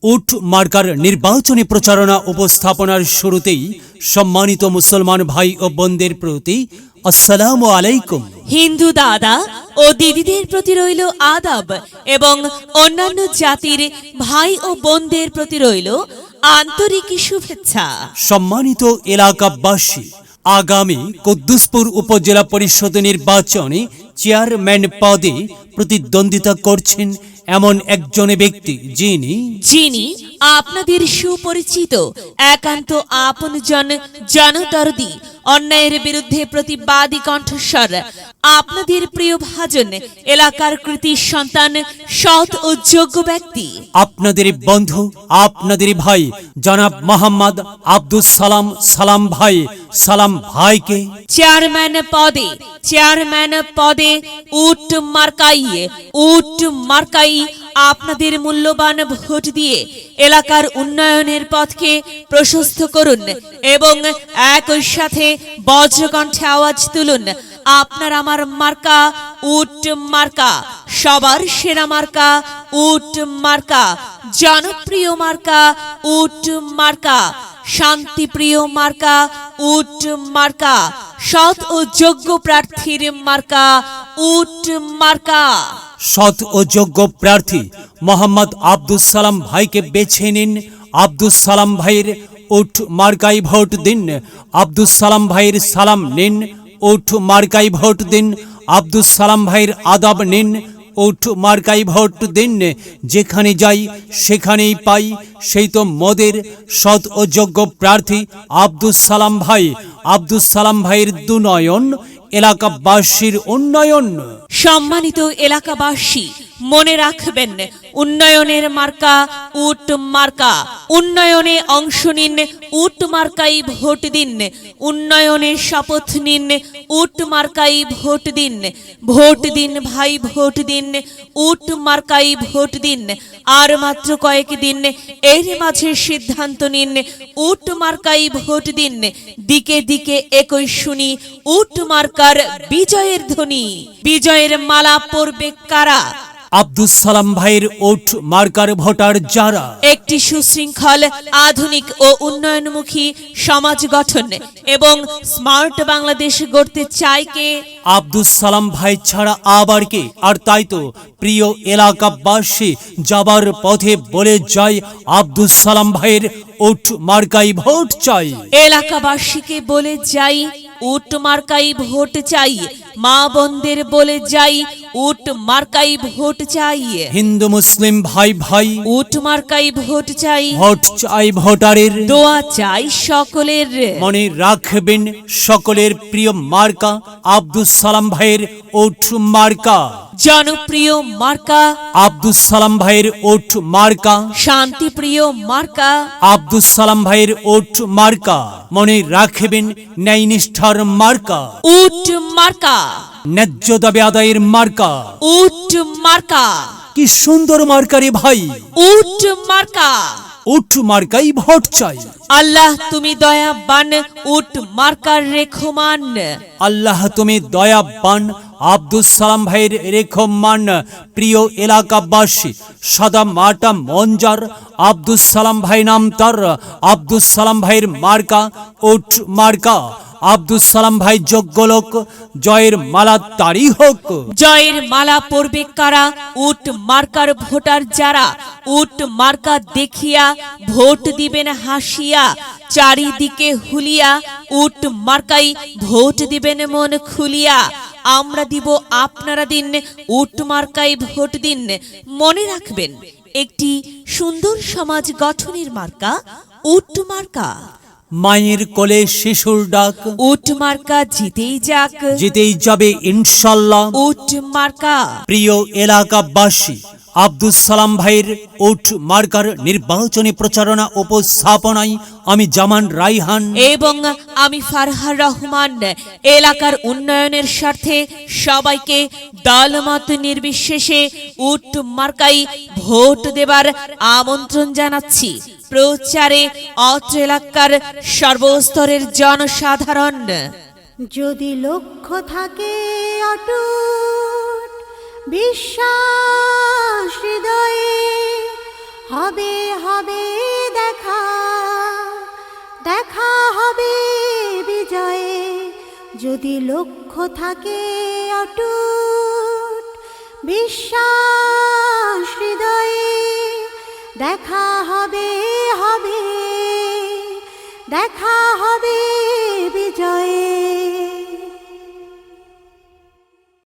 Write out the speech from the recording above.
উট মার্কার নির্বাচনী প্রচারণা উপস্থাপনার শুরুতেই সম্মানিত মুসলমান ভাই ও বোনদের প্রতি আসসালামু আলাইকুম। হিন্দু দাদা ও দিদিদের প্রতি রইল আদাব এবং অন্যান্য জাতির ভাই ও বোনদের প্রতি রইল আন্তরিক শুভেচ্ছা। সম্মানিত এলাকাবাসী, আগামী কুদ্দুসপুর উপজেলা পরিষদ নির্বাচনে চেয়ারম্যান পদে প্রতিদ্বন্দ্বিতা করছেন এমন একজন ব্যক্তি যিনি আপনাদের সুপরিচিত একান্ত আপনজন, জনদরদি, অন্যায়ের বিরুদ্ধে প্রতিবাদী কণ্ঠস্বর, আপনাদের প্রিয় ভাজন, এলাকার কৃতি সন্তান, সৎ ও যোগ্য ব্যক্তি, আপনাদের বন্ধু, আপনাদের ভাই জনাব মোহাম্মদ আব্দুস সালাম ভাইকে চেয়ারম্যান পদে উট মার্কাই আপনাদের মূল্যবান ভোট দিয়ে এলাকার উন্নয়নের পথকে প্রশস্ত করুন এবং একই সাথে বজ্রকণ্ঠে আওয়াজ তুলুন, আপনার আমার মার্কা উট মার্কা, সবার সেরা মার্কা উট মার্কা, জনপ্রিয় মার্কা উট মার্কা, শান্তিপ্রিয় মার্কা উট মার্কা, সৎ ও যোগ্য প্রার্থীর মার্কা উট মার্কা। সৎ ও যোগ্য প্রার্থী মোহাম্মদ আব্দুস সালাম ভাইকে বেছে নিন। আব্দুস সালাম ভাইয়ের উট মার্কাই ভোট দিন। আব্দুস সালাম ভাইয়ের সালাম নিন, উট মার্কাই ভোট দিন। আব্দুস সালাম ভাইয়ের আদাব নিন, উট মার্কাই ভোট দিন। যেখানে যাই সেখানেই পাই সেই তো মোদের সৎ ও যোগ্য প্রার্থী আব্দুস সালাম ভাই। আব্দুস সালাম ভাইয়ের দুনয়ন, এলাকাবাসীর উন্নয়ন। সম্মানিত এলাকাবাসী, মনে রাখবেন, উন্নয়নের মার্কা উট মার্কা। উন্নয়নে অংশ নিন, উট মার্কাই ভোট দিন। উন্নয়নে শপথ নিন, উট মার্কাই ভোট দিন। ভোট দিন ভাই, ভোট দিন, উট মার্কাই ভোট দিন। আর মাত্র কয়েক দিন, এর মাঝে সিদ্ধান্ত নিন, উট মার্কাই ভোট দিন। দিকে দিকে একই শুনি উট মার্কার বিজয়ের ধ্বনি। বিজয়ের মালা পরবে কারা? আব্দুস সালাম ভাইয়ের উট মার্কার ভোটার যারা একটি সুশৃঙ্খল, আধুনিক ও উন্নয়নমুখী সমাজ গঠন এবং স্মার্ট বাংলাদেশ গড়তে চায় কে? আব্দুস সালাম ভাই ছাড়া আবার কে? আর তাই তো প্রিয় এলাকাবাসী, যাবার পথে বলে যায় আব্দুস সালাম ভাইয়ের উট মার্কাই ভোট চাই। এলাকাবাসীকে বলে যাই উট মার্কাই ভোট চাই। মা বোনদের বলে যাই উট মার্কাই ভোট চাই। হিন্দু মুসলিম ভাই ভাই, উট মার্কাই ভোট চাই। ভোট চাই ভোটারের, দোয়া চাই সকলের। মনে রাখবেন সকলের প্রিয় মার্কা আব্দুস সালাম ভাইয়ের উট মার্কা। জনপ্রিয় মার্কা আব্দুস সালাম ভাইয়ের উট মার্কা। শান্তিপ্রিয় মার্কা আব্দুস সালাম ভাইয়ের উট মার্কা। মনে রাখবেন ন্যায় নিষ্ঠার মার্কা উট মার্কা। ন্যায্য দাবি আদায়ের মার্কা উট মার্কা। কি সুন্দর মার্কা রে ভাই, উট মার্কা। উট মার্কাই ভোট চাই। আল্লাহ তুমি দয়াবান, উট মার্কার রেখমান। আল্লাহ তুমি দয়াবান, আব্দুস সালাম ভাইয়ের রেখমান। প্রিয় এলাকাবাসী, সাদা মাটা মঞ্জার আব্দুস সালাম ভাই নাম তার। আব্দুস সালাম ভাইয়ের মার্কা উট মার্কা। আব্দুস সালাম ভাই যোগ্য লোক, জয়ের মালা তারই হোক। জয়ের মালা পরবে কারা? উট মার্কার ভোটার যারা। উট মার্কা দেখিয়া ভোট দিবেন হাসিয়া, চারিদিকে হুলিয়া। উট মার্কাই ভোট দিবেন মন খুলিয়া। আমরা দিব, আপনারা দিন, উট মার্কাই ভোট দিন। মনে রাখবেন, একটি সুন্দর সমাজ গঠনের মার্কা উট মার্কা। মায়ের কোলে শিশুর ডাক, উট মার্কা জিতেই যাক, জিতেই যাবে ইনশাল্লাহ। উট মার্কা। প্রিয় এলাকাবাসী, আব্দুস সালাম ভাইয়ের উট মার্কার নির্বাচনী প্রচারণা উপস্থাপনায় আমি জামান রাইহান এবং আমি ফারহার রহমান এলাকার উন্নয়নের স্বার্থে সবাইকে দলমত নির্বিশেষে উট মার্কাই ভোট দেবার আমন্ত্রণ জানাচ্ছি। প্রচারে অত্র এলাকার সর্বস্তরের জনসাধারণ। যদি লক্ষ্য থাকে অটুট বিশ্বাস হৃদয়ে, হবে হবে দেখা, দেখা হবে বিজয়ে, যদি লক্ষ্য থাকে অটুট বিশ্বাস হৃদয়ে। দেখা হবে হবে, দেখা হবে